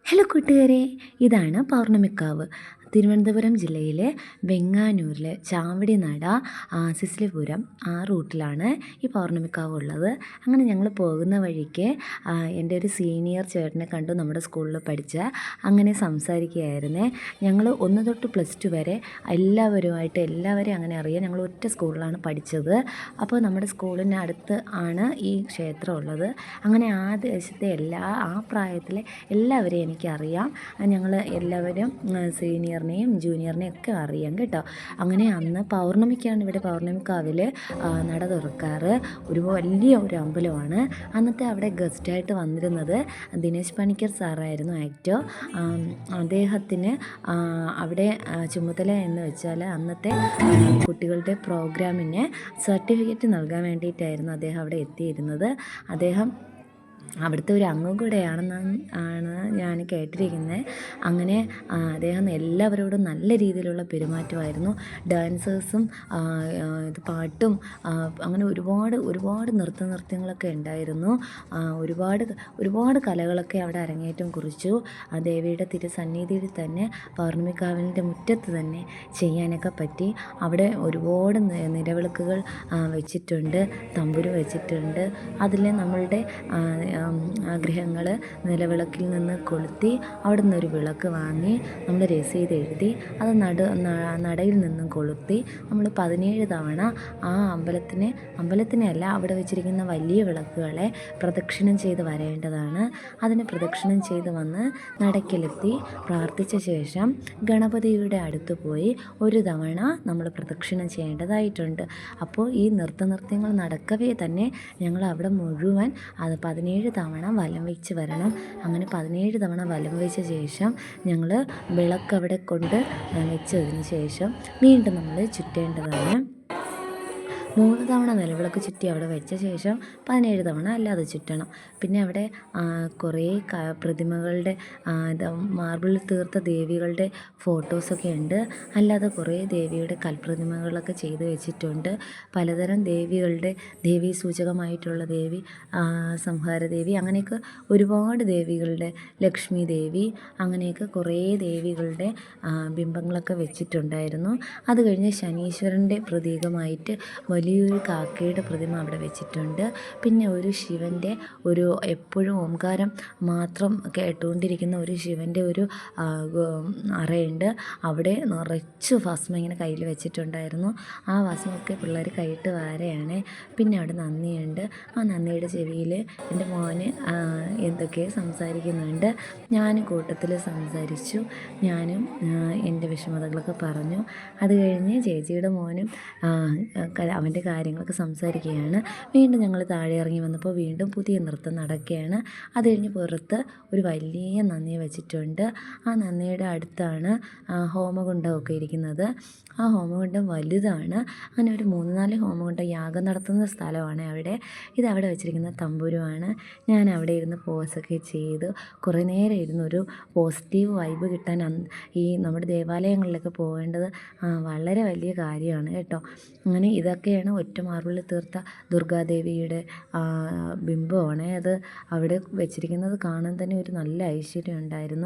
Hello കൂട്ടുകാരെ, ഇതാണ് പൗർണമിക്കാവ്. തിരുവനന്തപുരം ജില്ലയിലെ വെങ്ങാനൂരിലെ ചാവടിനട, സിസ്ലിപുരം ആ റൂട്ടിലാണ് ഈ പൗർണമിക്കാവ് ഉള്ളത്. അങ്ങനെ ഞങ്ങൾ പോകുന്ന വഴിക്ക് എൻ്റെ ഒരു സീനിയർ ചേട്ടനെ കണ്ടു, നമ്മുടെ സ്കൂളിൽ പഠിച്ച. അങ്ങനെ സംസാരിക്കുകയായിരുന്നേ. ഞങ്ങൾ 1 തൊട്ട് +2 വരെ എല്ലാവരെയും അങ്ങനെ അറിയാം. ഞങ്ങൾ ഒറ്റ സ്കൂളിലാണ് പഠിച്ചത്. അപ്പോൾ നമ്മുടെ സ്കൂളിന് അടുത്ത് ആണ് ഈ ക്ഷേത്രം ഉള്ളത്. അങ്ങനെ ആ ദേശത്തെ ആ പ്രായത്തിലെ എല്ലാവരെയും എനിക്കറിയാം. ഞങ്ങൾ എല്ലാവരും സീനിയറിനെയും ജൂനിയറിനെയും ഒക്കെ അറിയാം കേട്ടോ. അങ്ങനെ അന്ന് പൗർണമിക്കാണ് ഇവിടെ പൗർണമിക്കാവിൽ നട തുറക്കാറ്. വലിയ ഒരു അമ്പലമാണ്. അന്നത്തെ അവിടെ ഗസ്റ്റായിട്ട് വന്നിരുന്നത് ദിനേശ് പണിക്കർ സാറായിരുന്നു, ആക്ടർ. അദ്ദേഹത്തിന് അവിടെ ചുമതല എന്ന് വെച്ചാൽ അന്നത്തെ കുട്ടികളുടെ പ്രോഗ്രാമിന് സർട്ടിഫിക്കറ്റ് നൽകാൻ വേണ്ടിയിട്ടായിരുന്നു അദ്ദേഹം അവിടെ എത്തിയിരുന്നത്. അദ്ദേഹം അവിടുത്തെ ഒരു അംഗം കൂടെയാണ് ഞാൻ കേട്ടിരിക്കുന്നത്. അങ്ങനെ അദ്ദേഹം എല്ലാവരോടും നല്ല രീതിയിലുള്ള പെരുമാറ്റമായിരുന്നു. ഡാൻസേഴ്സും പാട്ടും അങ്ങനെ ഒരുപാട് നൃത്യങ്ങളൊക്കെ ഉണ്ടായിരുന്നു. ഒരുപാട് കലകളൊക്കെ അവിടെ അരങ്ങേറ്റം കുറിച്ചു. ദേവിയുടെ തിരുസന്നിധിയിൽ തന്നെ പൗർണമിക്കാവിൻ്റെ മുറ്റത്ത് തന്നെ ചെയ്യാനൊക്കെ പറ്റി. അവിടെ ഒരുപാട് നിലവിളക്കുകൾ വെച്ചിട്ടുണ്ട്, തമ്പുരു വെച്ചിട്ടുണ്ട്. അതിൽ നമ്മളുടെ ആഗ്രഹങ്ങൾ നിലവിളക്കിൽ നിന്ന് കൊളുത്തി അവിടെ നിന്നൊരു വിളക്ക് വാങ്ങി നമ്മൾ രസീത് എഴുതി അത് നടയിൽ നിന്നും കൊളുത്തി നമ്മൾ 17 തവണ ആ അമ്പലത്തിനെയല്ല, അവിടെ വെച്ചിരിക്കുന്ന വലിയ വിളക്കുകളെ പ്രദക്ഷിണം ചെയ്ത് വരേണ്ടതാണ്. അതിന് പ്രദക്ഷിണം ചെയ്ത് വന്ന് നടക്കിലെത്തി പ്രാർത്ഥിച്ച ശേഷം ഗണപതിയുടെ അടുത്ത് പോയി ഒരു തവണ നമ്മൾ പ്രദക്ഷിണം ചെയ്യേണ്ടതായിട്ടുണ്ട്. അപ്പോൾ ഈ നൃത്യങ്ങൾ നടക്കവേ തന്നെ ഞങ്ങൾ അവിടെ മുഴുവൻ 17 തവണ വലം വെച്ച് വരണം. അങ്ങനെ 17 തവണ വലം വെച്ച ശേഷം ഞങ്ങൾ വിളക്കവിടെ കൊണ്ട് വെച്ചതിന് ശേഷം വീണ്ടും നമ്മൾ ചുറ്റേണ്ടതാണ്. 3 തവണ നിലവിളക്ക് ചുറ്റി അവിടെ വെച്ച ശേഷം 17 തവണ അല്ലാതെ ചുറ്റണം. പിന്നെ അവിടെ കുറേ പ്രതിമകളുടെ മാർബിളിൽ തീർത്ത ദേവികളുടെ ഫോട്ടോസൊക്കെ ഉണ്ട്. അല്ലാതെ കുറേ ദേവിയുടെ കൽപ്രതിമകളൊക്കെ ചെയ്ത് വെച്ചിട്ടുണ്ട്. പലതരം ദേവികളുടെ ദേവീ സൂചകമായിട്ടുള്ള ദേവി, സംഹാരദേവി, അങ്ങനെയൊക്കെ ഒരുപാട് ദേവികളുടെ, ലക്ഷ്മി ദേവി, അങ്ങനെയൊക്കെ കുറേ ദേവികളുടെ ബിംബങ്ങളൊക്കെ വെച്ചിട്ടുണ്ടായിരുന്നു. അത് കഴിഞ്ഞ് ശനീശ്വരൻ്റെ പ്രതീകമായിട്ട് വലിയൊരു കാക്കയുടെ പ്രതിമ അവിടെ വെച്ചിട്ടുണ്ട്. പിന്നെ ഒരു ശിവൻ്റെ എപ്പോഴും ഓംകാരം മാത്രം കേട്ടുകൊണ്ടിരിക്കുന്ന ഒരു ശിവൻ്റെ ഒരു അറയുണ്ട്. അവിടെ നിറച്ച് ഭസ്മം ഇങ്ങനെ കയ്യിൽ വെച്ചിട്ടുണ്ടായിരുന്നു. ആ ഭസ്മമൊക്കെ പിള്ളേർ കൈയിട്ട് വാരയാണ്. പിന്നെ അവിടെ നന്ദിയുണ്ട്. ആ നന്ദിയുടെ ചെവിയിൽ എൻ്റെ മോന് എന്തൊക്കെയോ സംസാരിക്കുന്നുണ്ട്. ഞാനും കൂട്ടത്തിൽ സംസാരിച്ചു. ഞാനും എൻ്റെ വിഷമതകളൊക്കെ പറഞ്ഞു. അത് കഴിഞ്ഞ് ചേച്ചിയുടെ മോനും അവൻ്റെ കാര്യങ്ങളൊക്കെ സംസാരിക്കുകയാണ്. വീണ്ടും ഞങ്ങൾ താഴെ ഇറങ്ങി വന്നപ്പോൾ വീണ്ടും പുതിയ നൃത്തം നടക്കുകയാണ്. അത് കഴിഞ്ഞ് പുറത്ത് ഒരു വലിയ നന്ദി വെച്ചിട്ടുണ്ട്. ആ നന്ദിയുടെ അടുത്താണ് ഹോമകുണ്ഡമൊക്കെ ഇരിക്കുന്നത്. ആ ഹോമകുണ്ഡം വലുതാണ്. അങ്ങനെ ഒരു 3-4 ഹോമകുണ്ഡം യാഗം നടത്തുന്ന സ്ഥലമാണ് അവിടെ. ഇതവിടെ വെച്ചിരിക്കുന്ന തമ്പുരുവാണ്. ഞാൻ അവിടെ ഇരുന്ന് പോസൊക്കെ ചെയ്തു കുറേ നേരം ഇരുന്ന്. ഒരു പോസിറ്റീവ് വൈബ് കിട്ടാൻ ഈ നമ്മുടെ ദേവാലയങ്ങളിലൊക്കെ പോകേണ്ടത് വളരെ വലിയ കാര്യമാണ് കേട്ടോ. അങ്ങനെ ഇതൊക്കെയാണ് ഒറ്റ മാർബിളിൽ തീർത്ത ദുർഗാദേവിയുടെ ബിംബമാണ്. അത് അവിടെ വെച്ചിരിക്കുന്നത് കാണാൻ തന്നെ ഒരു നല്ല ഐശ്വര്യം ഉണ്ടായിരുന്നു.